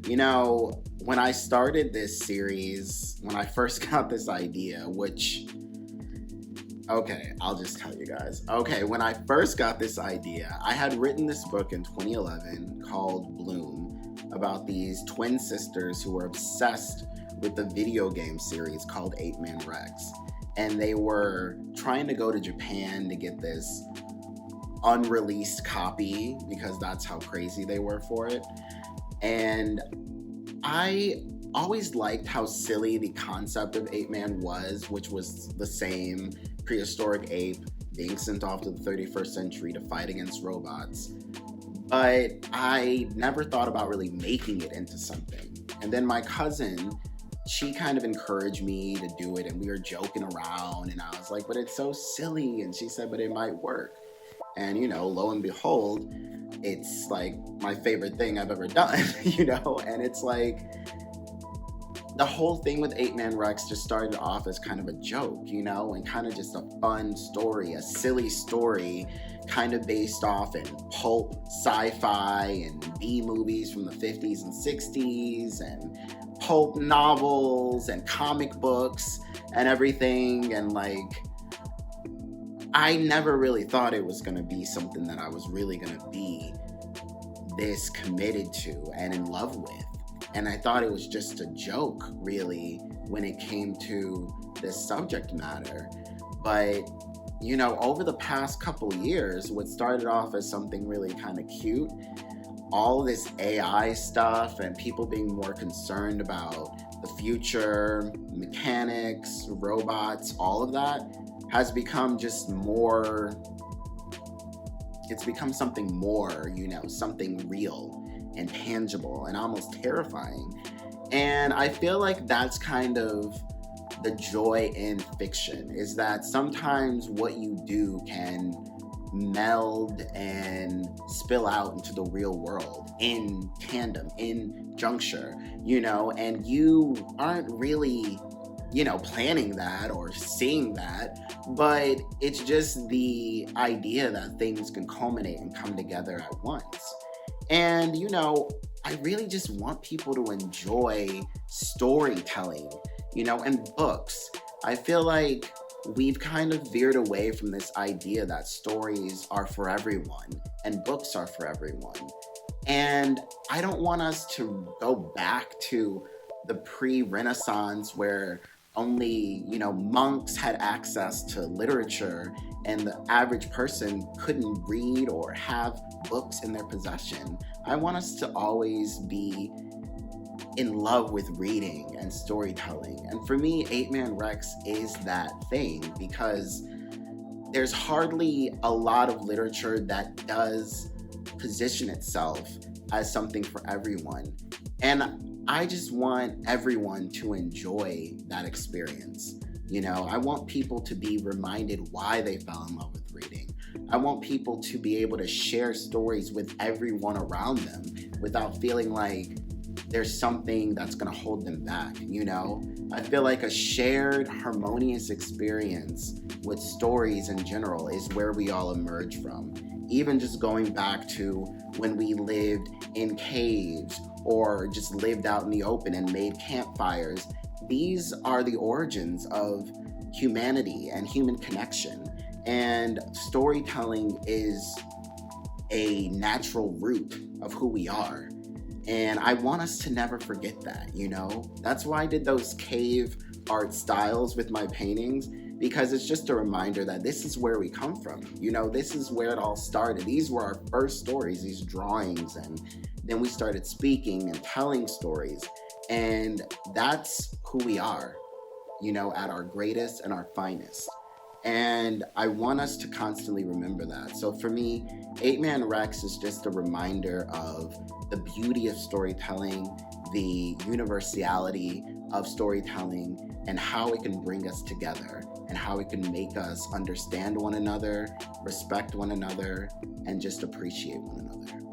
When I started this series, when I first got this idea, okay, I'll just tell you guys. Okay, when I first got this idea, I had written this book in 2011 called Bloom about these twin sisters who were obsessed with the video game series called Apeman Rex. And they were trying to go to Japan to get this unreleased copy because that's how crazy they were for it. And I always liked how silly the concept of Apeman was, which was the same prehistoric ape being sent off to the 31st century to fight against robots. But I never thought about really making it into something. And then my cousin, she kind of encouraged me to do it, and we were joking around, and I was like, but it's so silly. And she said, but it might work. And, lo and behold, it's like my favorite thing I've ever done, and it's like the whole thing with Apeman Rex just started off as kind of a joke, and kind of just a fun story, a silly story, kind of based off in pulp sci-fi and B movies from the 50s and 60s and pulp novels and comic books and everything. And I never really thought it was going to be something that I was really going to be this committed to and in love with. And I thought it was just a joke, really, when it came to this subject matter. But, over the past couple years, what started off as something really kind of cute, all this AI stuff and people being more concerned about the future, mechanics, robots, all of that has become just more, it's become something more, something real and tangible and almost terrifying. And I feel like that's kind of the joy in fiction, is that sometimes what you do can meld and spill out into the real world in tandem, in juncture, and you aren't really, planning that or seeing that, but it's just the idea that things can culminate and come together at once. And, I really just want people to enjoy storytelling, and books. I feel like we've kind of veered away from this idea that stories are for everyone and books are for everyone. And I don't want us to go back to the pre-Renaissance where only, monks had access to literature and the average person couldn't read or have books in their possession. I want us to always be in love with reading and storytelling. And for me, Apeman Rex is that thing, because there's hardly a lot of literature that does position itself as something for everyone. And I just want everyone to enjoy that experience. I want people to be reminded why they fell in love with reading. I want people to be able to share stories with everyone around them without feeling like there's something that's going to hold them back, I feel like a shared, harmonious experience with stories in general is where we all emerge from. Even just going back to when we lived in caves or just lived out in the open and made campfires, these are the origins of humanity and human connection. And storytelling is a natural root of who we are. And I want us to never forget that, That's why I did those cave art styles with my paintings, because it's just a reminder that this is where we come from. This is where it all started. These were our first stories, these drawings, and then we started speaking and telling stories. And that's who we are, at our greatest and our finest. And I want us to constantly remember that. So for me, Apeman Rex is just a reminder of the beauty of storytelling, the universality of storytelling, and how it can bring us together and how it can make us understand one another, respect one another, and just appreciate one another.